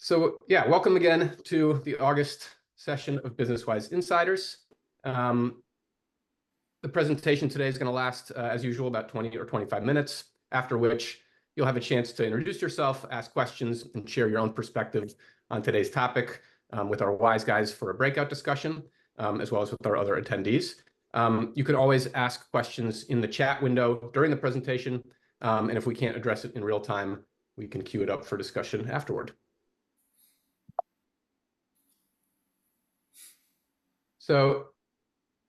So yeah, welcome again to the August session of BusinessWise Insiders. The presentation today is going to last, as usual, about 20 or 25 minutes, after which you'll have a chance to introduce yourself, ask questions, and share your own perspective on today's topic with our wise guys for a breakout discussion, as well as with our other attendees. You can always ask questions in the chat window during the presentation, and if we can't address it in real time, we can queue it up for discussion afterward. So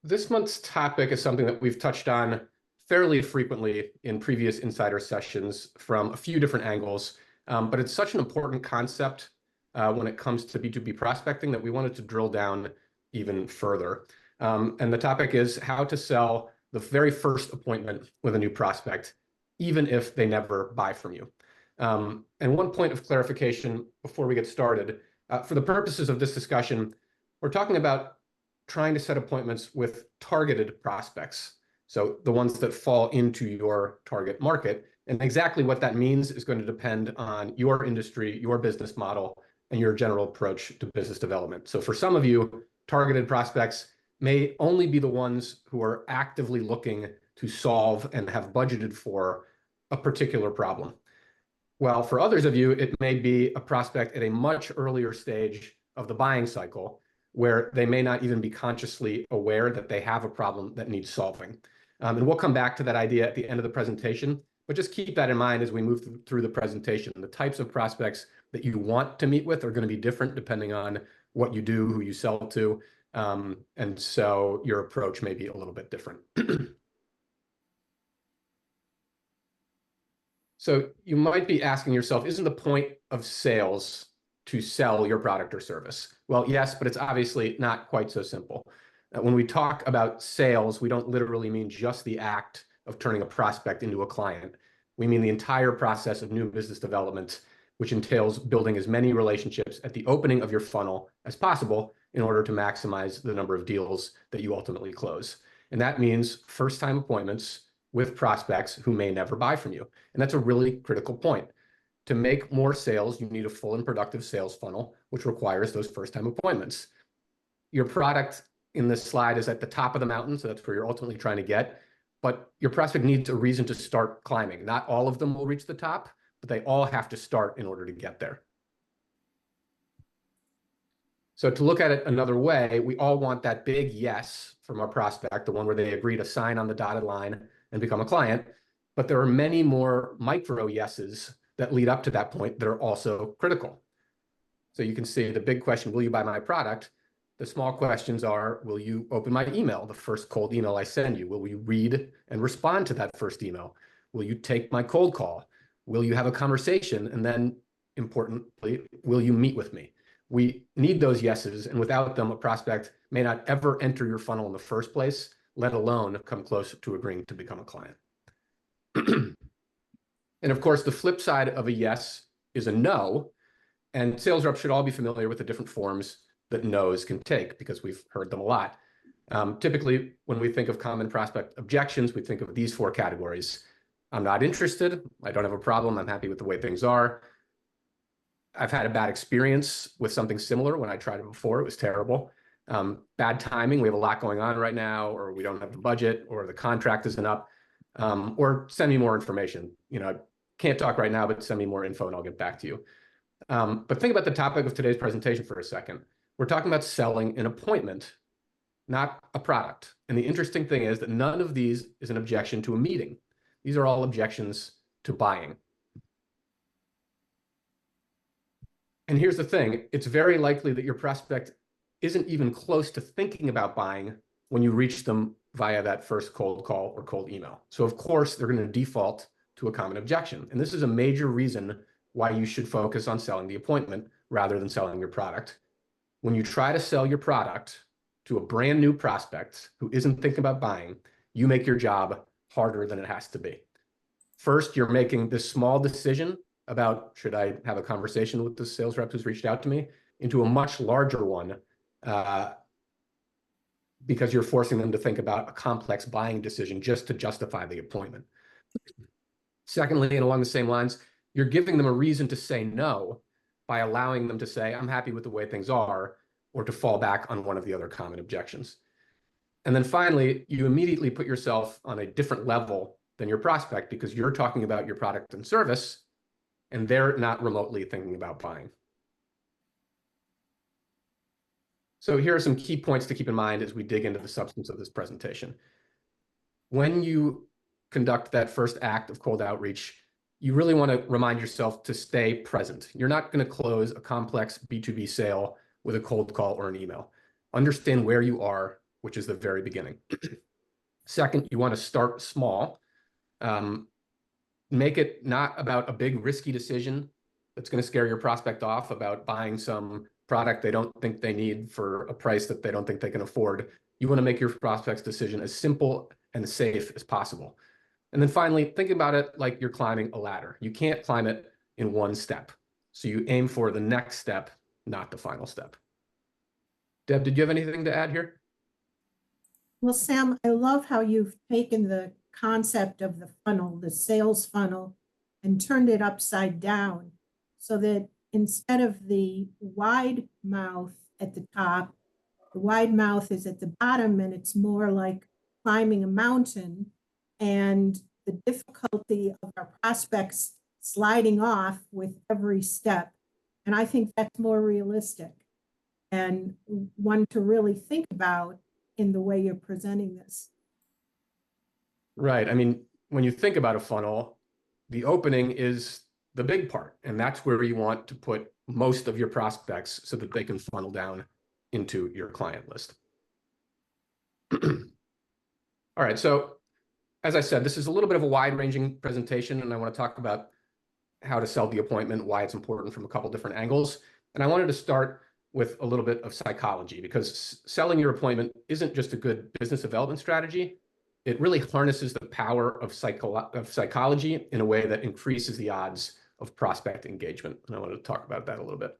this month's topic is something that we've touched on fairly frequently in previous insider sessions from a few different angles, but it's such an important concept when it comes to B2B prospecting that we wanted to drill down even further. And the topic is how to sell the very first appointment with a new prospect, even if they never buy from you. And one point of clarification before we get started, for the purposes of this discussion, we're talking about trying to set appointments with targeted prospects, so the ones that fall into your target market. And exactly what that means is going to depend on your industry, your business model, and your general approach to business development. So for some of you, targeted prospects may only be the ones who are actively looking to solve and have budgeted for a particular problem. While for others of you, it may be a prospect at a much earlier stage of the buying cycle, where they may not even be consciously aware that they have a problem that needs solving. And we'll come back to that idea at the end of the presentation, but just keep that in mind as we move through the presentation. The types of prospects that you want to meet with are going to be different depending on what you do, who you sell to, and so your approach may be a little bit different. So you might be asking yourself, isn't the point of sales to sell your product or service? Well, yes, but it's obviously not quite so simple. When we talk about sales, we don't literally mean just the act of turning a prospect into a client. We mean the entire process of new business development, which entails building as many relationships at the opening of your funnel as possible in order to maximize the number of deals that you ultimately close. And that means first-time appointments with prospects who may never buy from you. And that's a really critical point. To make more sales, you need a full and productive sales funnel, which requires those first-time appointments. Your product in this slide is at the top of the mountain, so that's where you're ultimately trying to get. But your prospect needs a reason to start climbing. Not all of them will reach the top, but they all have to start in order to get there. So to look at it another way, we all want that big yes from our prospect, the one where they agree to sign on the dotted line and become a client. But there are many more micro yeses that lead up to that point that are also critical. So you can see the big question, will you buy my product? The small questions are, will you open my email, the first cold email I send you? Will you read and respond to that first email? Will you take my cold call? Will you have a conversation? And then, importantly, will you meet with me? We need those yeses, and without them, a prospect may not ever enter your funnel in the first place, let alone come close to agreeing to become a client. And of course, the flip side of a yes is a no, and sales reps should all be familiar with the different forms that no's can take because we've heard them a lot. Typically, when we think of common prospect objections, we think of these four categories. I'm not interested. I don't have a problem. I'm happy with the way things are. I've had a bad experience with something similar when I tried it before. It was terrible. Bad timing. We have a lot going on right now, or we don't have the budget, or the contract isn't up, or send me more information. I can't talk right now, but send me more info and I'll get back to you. But think about the topic of today's presentation for a second. We're talking about selling an appointment, not a product. And the interesting thing is that none of these is an objection to a meeting. These are all objections to buying. And here's the thing, it's very likely that your prospect isn't even close to thinking about buying when you reach them via that first cold call or cold email. So of course, they're going to default to a common objection. And this is a major reason why you should focus on selling the appointment rather than selling your product. When you try to sell your product to a brand new prospect who isn't thinking about buying, you make your job harder than it has to be. First, you're making this small decision about, should I have a conversation with the sales rep who's reached out to me, into a much larger one, because you're forcing them to think about a complex buying decision just to justify the appointment. Secondly, and along the same lines, you're giving them a reason to say no by allowing them to say, I'm happy with the way things are, or to fall back on one of the other common objections. And then finally, you immediately put yourself on a different level than your prospect because you're talking about your product and service, and they're not remotely thinking about buying. So here are some key points to keep in mind as we dig into the substance of this presentation. When you conduct that first act of cold outreach, you really want to remind yourself to stay present. You're not going to close a complex B2B sale with a cold call or an email. Understand where you are, which is the very beginning. Second, you want to start small. Make it not about a big risky decision that's going to scare your prospect off about buying some product they don't think they need for a price that they don't think they can afford. You want to make your prospect's decision as simple and safe as possible. And then finally, think about it like you're climbing a ladder. You can't climb it in one step. So you aim for the next step, not the final step. Deb, did you have anything to add here? Well, Sam, I love how you've taken the concept of the funnel, the sales funnel, and turned it upside down so that instead of the wide mouth at the top, the wide mouth is at the bottom, and it's more like climbing a mountain and the difficulty of our prospects sliding off with every step. And I think that's more realistic and one to really think about in the way you're presenting this. Right. I mean, when you think about a funnel, the opening is the big part, and that's where you want to put most of your prospects so that they can funnel down into your client list. All right, so as I said, this is a little bit of a wide-ranging presentation, and I want to talk about how to sell the appointment, why it's important from a couple different angles. And I wanted to start with a little bit of psychology, because selling your appointment isn't just a good business development strategy. It really harnesses the power of psychology in a way that increases the odds of prospect engagement. And I wanted to talk about that a little bit.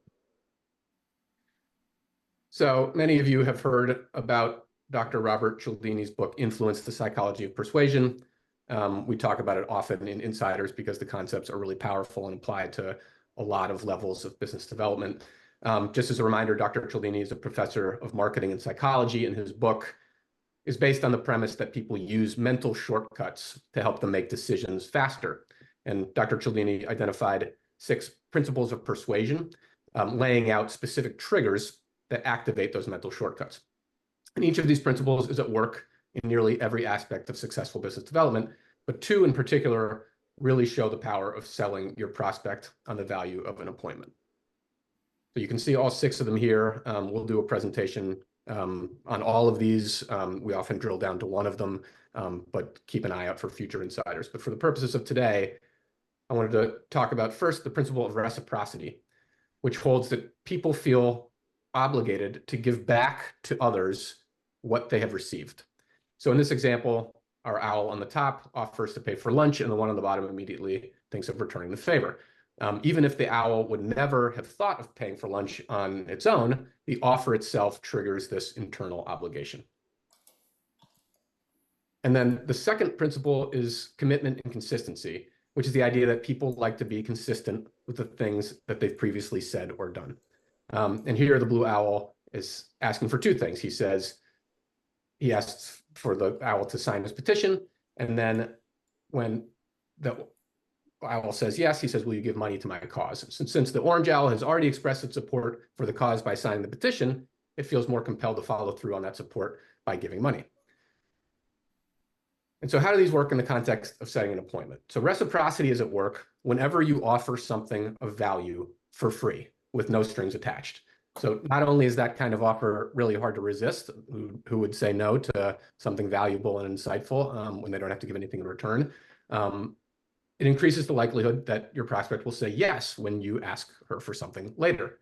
So many of you have heard about Dr. Robert Cialdini's book, Influence: The Psychology of Persuasion. We talk about it often in Insiders because the concepts are really powerful and apply to a lot of levels of business development. Just as a reminder, Dr. Cialdini is a professor of marketing and psychology, and his book is based on the premise that people use mental shortcuts to help them make decisions faster. And Dr. Cialdini identified 6 principles of persuasion, laying out specific triggers that activate those mental shortcuts. And each of these principles is at work in nearly every aspect of successful business development, but 2 in particular really show the power of selling your prospect on the value of an appointment. So you can see all 6 of them here. We'll do a presentation on all of these. We often drill down to one of them, but keep an eye out for future Insiders. But for the purposes of today, I wanted to talk about first the principle of reciprocity, which holds that people feel obligated to give back to others what they have received. So in this example, our owl on the top offers to pay for lunch, and the one on the bottom immediately thinks of returning the favor. Even if the owl would never have thought of paying for lunch on its own, the offer itself triggers this internal obligation. And then the second principle is commitment and consistency, which is the idea that people like to be consistent with the things that they've previously said or done. And here the blue owl is asking for 2 things. He asks for the owl to sign his petition, and then when the owl says yes, he says, will you give money to my cause? Since the orange owl has already expressed its support for the cause by signing the petition, it feels more compelled to follow through on that support by giving money. And so how do these work in the context of setting an appointment? So reciprocity is at work whenever you offer something of value for free with no strings attached. So not only is that kind of offer really hard to resist, who would say no to something valuable and insightful when they don't have to give anything in return, it increases the likelihood that your prospect will say yes when you ask her for something later.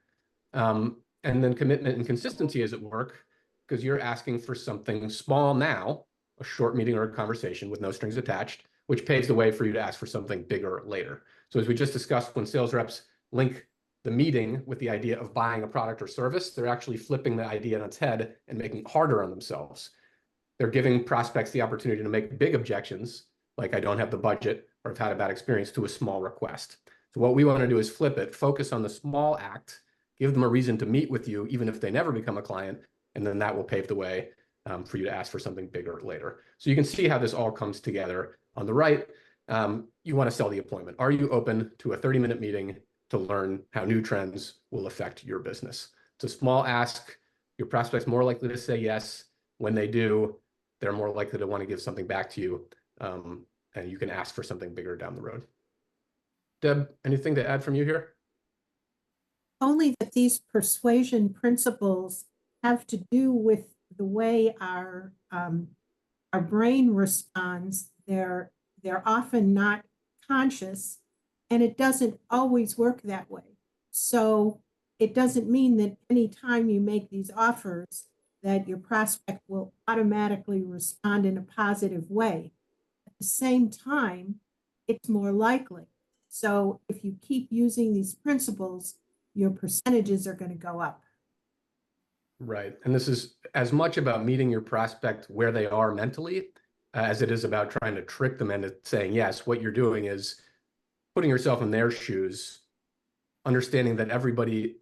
And then commitment and consistency is at work because you're asking for something small now, a short meeting or a conversation with no strings attached, which paves the way for you to ask for something bigger later. So as we just discussed, when sales reps link the meeting with the idea of buying a product or service, they're actually flipping the idea on its head and making it harder on themselves. They're giving prospects the opportunity to make big objections, like I don't have the budget or I've had a bad experience, to a small request. So what we want to do is flip it, focus on the small act, give them a reason to meet with you, even if they never become a client, and then that will pave the way for you to ask for something bigger later. So you can see how this all comes together. On the right, you want to sell the appointment. Are you open to a 30-minute meeting to learn how new trends will affect your business? It's a small ask. Your prospect's more likely to say yes. When they do, they're more likely to want to give something back to you, and you can ask for something bigger down the road. Deb, anything to add from you here? Only that these persuasion principles have to do with the way our brain responds. They're often not conscious, and it doesn't always work that way. So it doesn't mean that anytime you make these offers that your prospect will automatically respond in a positive way. At the same time, it's more likely. So if you keep using these principles, your percentages are going to go up. Right. And this is as much about meeting your prospect where they are mentally as it is about trying to trick them into saying yes. What you're doing is putting yourself in their shoes, understanding that everybody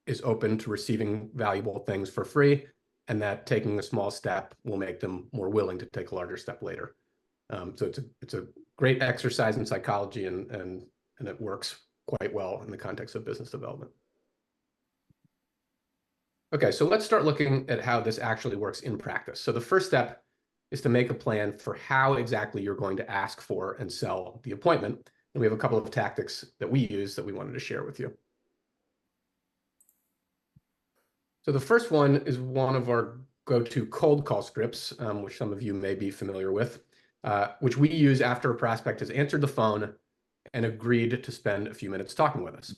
is open to receiving valuable things for free, and that taking a small step will make them more willing to take a larger step later. So it's a great exercise in psychology, and it works quite well in the context of business development. Okay, so let's start looking at how this actually works in practice. So the first step is to make a plan for how exactly you're going to ask for and sell the appointment. And we have a couple of tactics that we use that we wanted to share with you. So the first one is one of our go-to cold call scripts, which some of you may be familiar with, which we use after a prospect has answered the phone and agreed to spend a few minutes talking with us.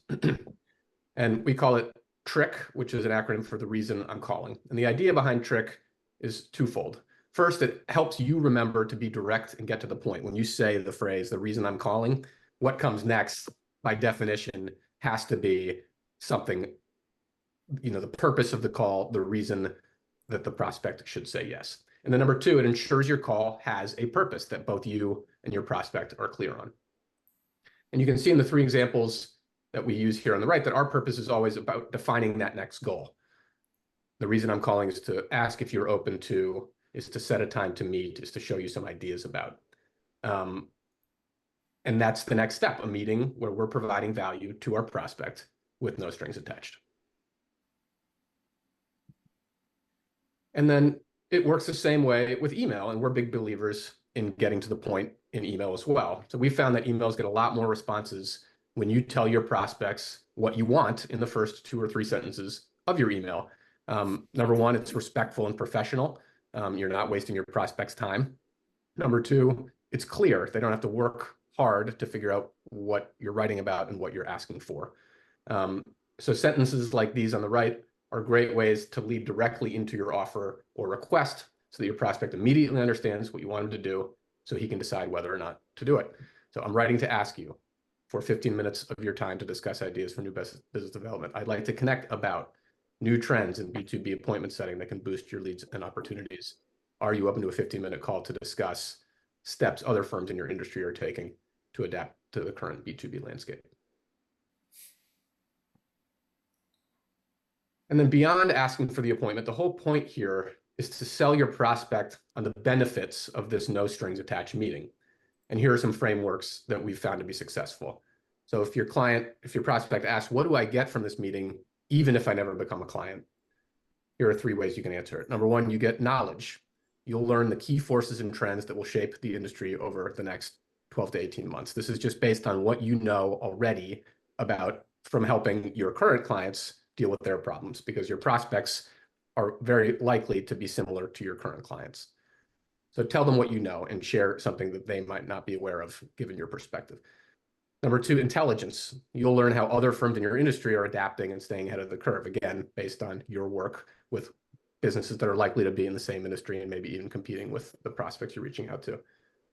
And we call it TRICK, which is an acronym for the reason I'm calling. And the idea behind TRICK is twofold. First, it helps you remember to be direct and get to the point. When you say the phrase, the reason I'm calling, what comes next, by definition, has to be something, the purpose of the call, the reason that the prospect should say yes. And then number two, it ensures your call has a purpose that both you and your prospect are clear on. And you can see in the three examples that we use here on the right that our purpose is always about defining that next goal. The reason I'm calling is to ask if you're open to, is to set a time to meet, is to show you some ideas about. And that's the next step, a meeting where we're providing value to our prospect with no strings attached. And then it works the same way with email, and we're big believers in getting to the point in email as well. So we found that emails get a lot more responses when you tell your prospects what you want in the first 2 or 3 sentences of your email. Number one, it's respectful and professional. You're not wasting your prospect's time. Number two, it's clear. They don't have to work hard to figure out what you're writing about and what you're asking for. So sentences like these on the right are great ways to lead directly into your offer or request so that your prospect immediately understands what you want him to do so he can decide whether or not to do it. So I'm writing to ask you for 15 minutes of your time to discuss ideas for new business development. I'd like to connect about new trends in B2B appointment setting that can boost your leads and opportunities. Are you open to a 15-minute call to discuss steps other firms in your industry are taking to adapt to the current B2B landscape? And then beyond asking for the appointment, the whole point here is to sell your prospect on the benefits of this no strings attached meeting. And here are some frameworks that we've found to be successful. So if your prospect asks, what do I get from this meeting, even if I never become a client? Here are 3 ways you can answer it. Number one, you get knowledge. You'll learn the key forces and trends that will shape the industry over the next 12 to 18 months. This is just based on what you know already about from helping your current clients deal with their problems, because your prospects are very likely to be similar to your current clients. So tell them what you know and share something that they might not be aware of given your perspective. Number two, intelligence. You'll learn how other firms in your industry are adapting and staying ahead of the curve, again, based on your work with businesses that are likely to be in the same industry and maybe even competing with the prospects you're reaching out to. And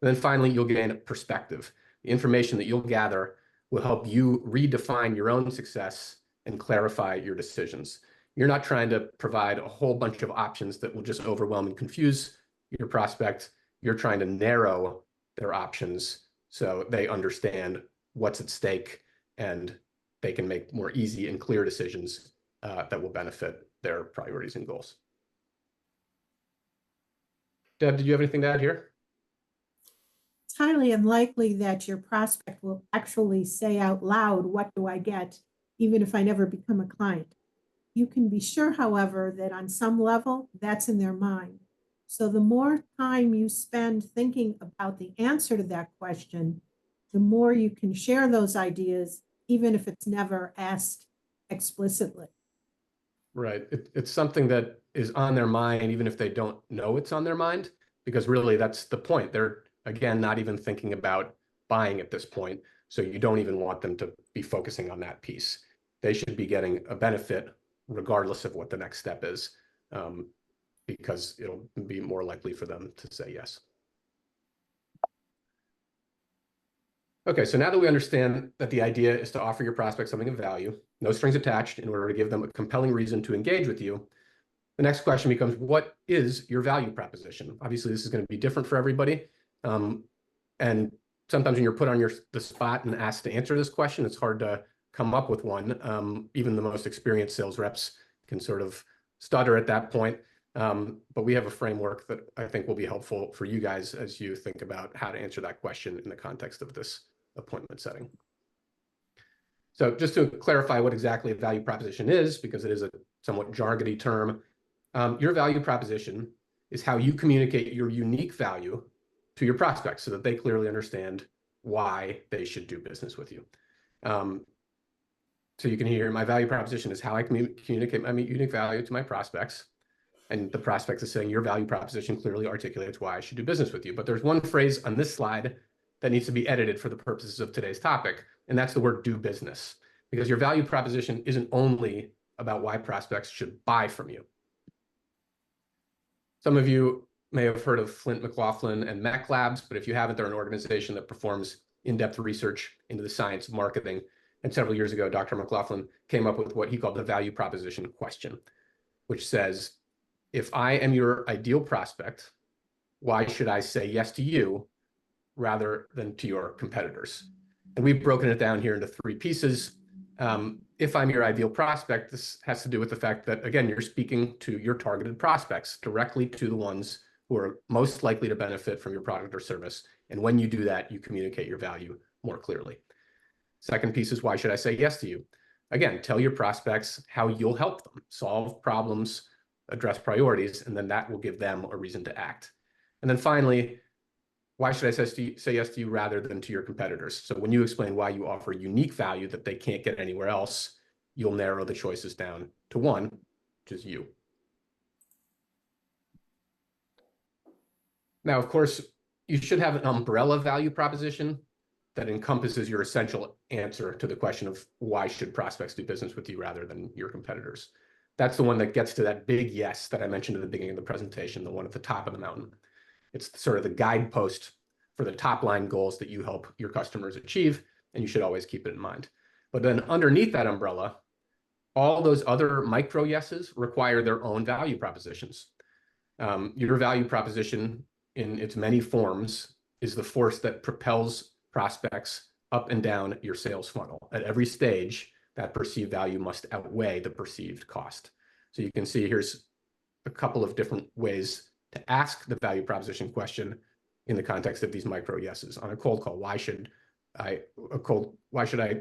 then finally, you'll gain perspective. The information that you'll gather will help you redefine your own success and clarify your decisions. You're not trying to provide a whole bunch of options that will just overwhelm and confuse your prospect. You're trying to narrow their options so they understand what's at stake and they can make more easy and clear decisions that will benefit their priorities and goals. Deb, did you have anything to add here? It's highly unlikely that your prospect will actually say out loud, "What do I get?" even if I never become a client. You can be sure, however, that on some level, that's in their mind. So the more time you spend thinking about the answer to that question, the more you can share those ideas, even if it's never asked explicitly. Right. It's something that is on their mind, even if they don't know it's on their mind, because really that's the point. They're, again, not even thinking about buying at this point. So you don't even want them to be focusing on that piece. They should be getting a benefit regardless of what the next step is, because it'll be more likely for them to say yes. Okay, so now that we understand that the idea is to offer your prospects something of value, no strings attached, in order to give them a compelling reason to engage with you, the next question becomes, what is your value proposition? Obviously, this is going to be different for everybody. And sometimes when you're put on the spot and asked to answer this question, it's hard to come up with one. Even the most experienced sales reps can sort of stutter at that point. But we have a framework that I think will be helpful for you guys as you think about how to answer that question in the context of this appointment setting. So just to clarify what exactly a value proposition is, because it is a somewhat jargony term, your value proposition is how you communicate your unique value to your prospects so that they clearly understand why they should do business with you. So you can hear my value proposition is how I communicate my unique value to my prospects. And the prospect is saying your value proposition clearly articulates why I should do business with you. But there's one phrase on this slide that needs to be edited for the purposes of today's topic, and that's the word do business. Because your value proposition isn't only about why prospects should buy from you. Some of you may have heard of Flint McLaughlin and Mech Labs, but if you haven't, they're an organization that performs in-depth research into the science of marketing. And several years ago, Dr. McLaughlin came up with what he called the value proposition question, which says, if I am your ideal prospect, why should I say yes to you rather than to your competitors? And we've broken it down here into 3 pieces. If I'm your ideal prospect, this has to do with the fact that, again, you're speaking to your targeted prospects, directly to the ones who are most likely to benefit from your product or service. And when you do that, you communicate your value more clearly. Second piece is, why should I say yes to you? Again, tell your prospects how you'll help them solve problems, address priorities, and then that will give them a reason to act. And then finally, why should I say yes to you rather than to your competitors? So when you explain why you offer unique value that they can't get anywhere else, you'll narrow the choices down to one, which is you. Now, of course, you should have an umbrella value proposition that encompasses your essential answer to the question of why should prospects do business with you rather than your competitors. That's the one that gets to that big yes that I mentioned at the beginning of the presentation, the one at the top of the mountain. It's sort of the guidepost for the top line goals that you help your customers achieve, and you should always keep it in mind. But then underneath that umbrella, all those other micro yeses require their own value propositions. Your value proposition in its many forms is the force that propels prospects up and down your sales funnel. At every stage, that perceived value must outweigh the perceived cost. So you can see here's a couple of different ways to ask the value proposition question in the context of these micro yeses. On a cold call, why should I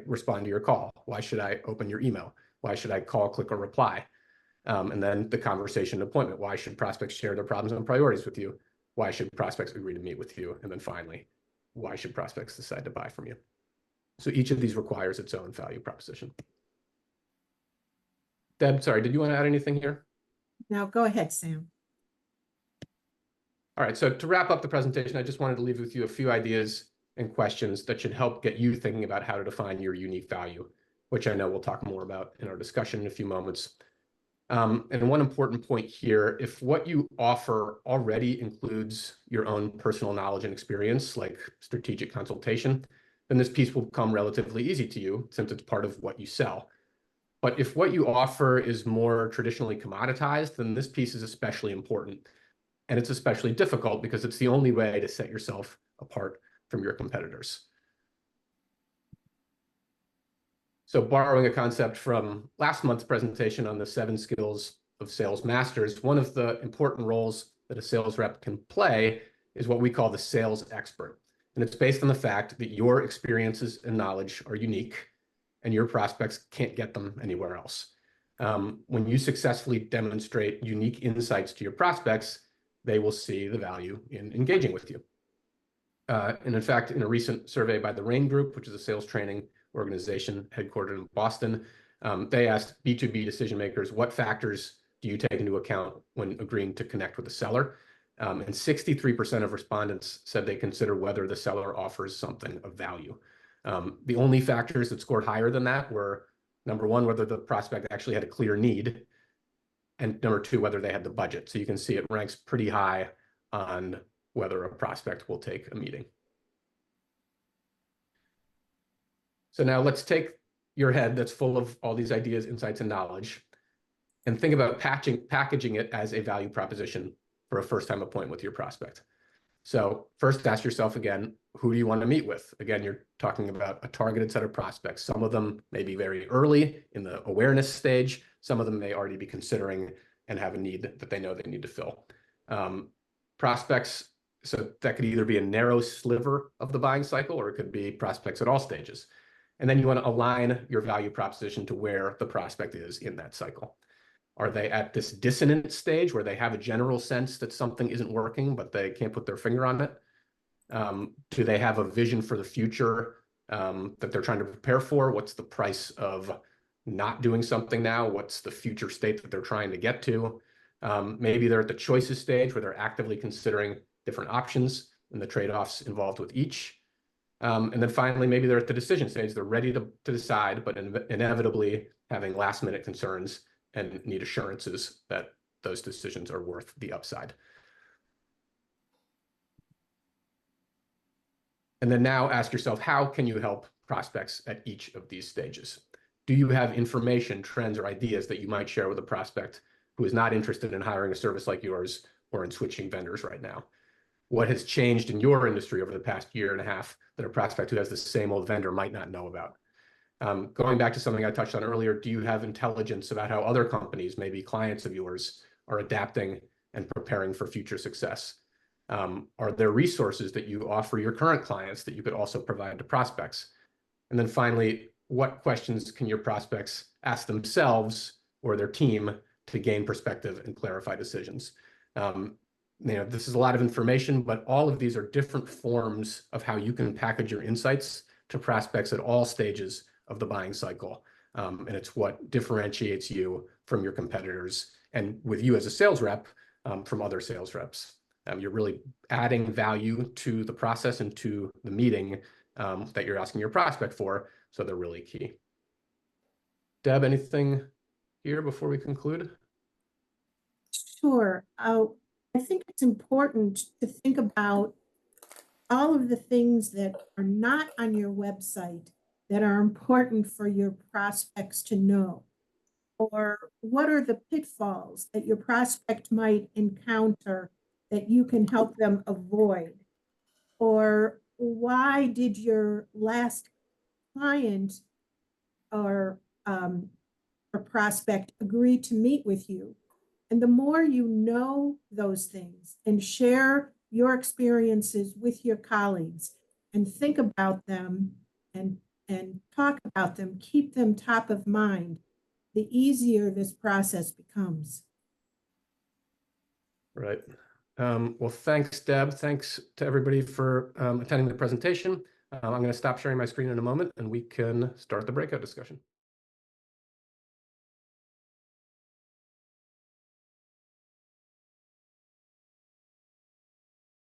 respond to your call? Why should I open your email? Why should I call, click, or reply? And then the conversation appointment. Why should prospects share their problems and priorities with you? Why should prospects agree to meet with you? And then finally, why should prospects decide to buy from you? So each of these requires its own value proposition. Deb, sorry, did you want to add anything here? Now go ahead, Sam. All right, so to wrap up the presentation, I just wanted to leave with you a few ideas and questions that should help get you thinking about how to define your unique value, which I know we'll talk more about in our discussion in a few moments. And one important point here, if what you offer already includes your own personal knowledge and experience, like strategic consultation, then this piece will become relatively easy to you since it's part of what you sell. But if what you offer is more traditionally commoditized, then this piece is especially important. And it's especially difficult because it's the only way to set yourself apart from your competitors. So borrowing a concept from last month's presentation on the 7 skills of sales masters, one of the important roles that a sales rep can play is what we call the sales expert. And it's based on the fact that your experiences and knowledge are unique and your prospects can't get them anywhere else. When you successfully demonstrate unique insights to your prospects, they will see the value in engaging with you. And in fact, in a recent survey by the Rain Group, which is a sales training organization headquartered in Boston, they asked B2B decision makers, what factors do you take into account when agreeing to connect with a seller? And 63% of respondents said they consider whether the seller offers something of value. The only factors that scored higher than that were, number one, whether the prospect actually had a clear need, and number two, whether they had the budget. So you can see it ranks pretty high on whether a prospect will take a meeting. So now let's take your head that's full of all these ideas, insights, and knowledge, and think about packaging it as a value proposition for a first-time appointment with your prospect. So first, ask yourself again, who do you want to meet with? Again, you're talking about a targeted set of prospects. Some of them may be very early in the awareness stage. Some of them may already be considering and have a need that they know they need to fill. Prospects, so that could either be a narrow sliver of the buying cycle, or it could be prospects at all stages. And then you want to align your value proposition to where the prospect is in that cycle. Are they at this dissonant stage where they have a general sense that something isn't working, but they can't put their finger on it? Do they have a vision for the future that they're trying to prepare for? What's the price of not doing something now? What's the future state that they're trying to get to? Maybe they're at the choices stage where they're actively considering different options and the trade-offs involved with each. And then finally, maybe they're at the decision stage. They're ready to decide, but inevitably having last-minute concerns and need assurances that those decisions are worth the upside. And then now ask yourself, how can you help prospects at each of these stages? Do you have information, trends, or ideas that you might share with a prospect who is not interested in hiring a service like yours or in switching vendors right now? What has changed in your industry over the past year and a half that a prospect who has the same old vendor might not know about? Going back to something I touched on earlier, do you have intelligence about how other companies, maybe clients of yours, are adapting and preparing for future success? Are there resources that you offer your current clients that you could also provide to prospects? And then finally, what questions can your prospects ask themselves or their team to gain perspective and clarify decisions? This is a lot of information, but all of these are different forms of how you can package your insights to prospects at all stages of the buying cycle. And it's what differentiates you from your competitors and with you as a sales rep from other sales reps. You're really adding value to the process and to the meeting that you're asking your prospect for, so they're really key. Deb, anything here before we conclude? Sure. I think it's important to think about all of the things that are not on your website that are important for your prospects to know. Or what are the pitfalls that your prospect might encounter that you can help them avoid? Or why did your last client or prospect agree to meet with you? And the more you know those things and share your experiences with your colleagues and think about them and talk about them, keep them top of mind, the easier this process becomes. Right. Well, thanks, Deb. Thanks to everybody for attending the presentation. I'm going to stop sharing my screen in a moment and we can start the breakout discussion.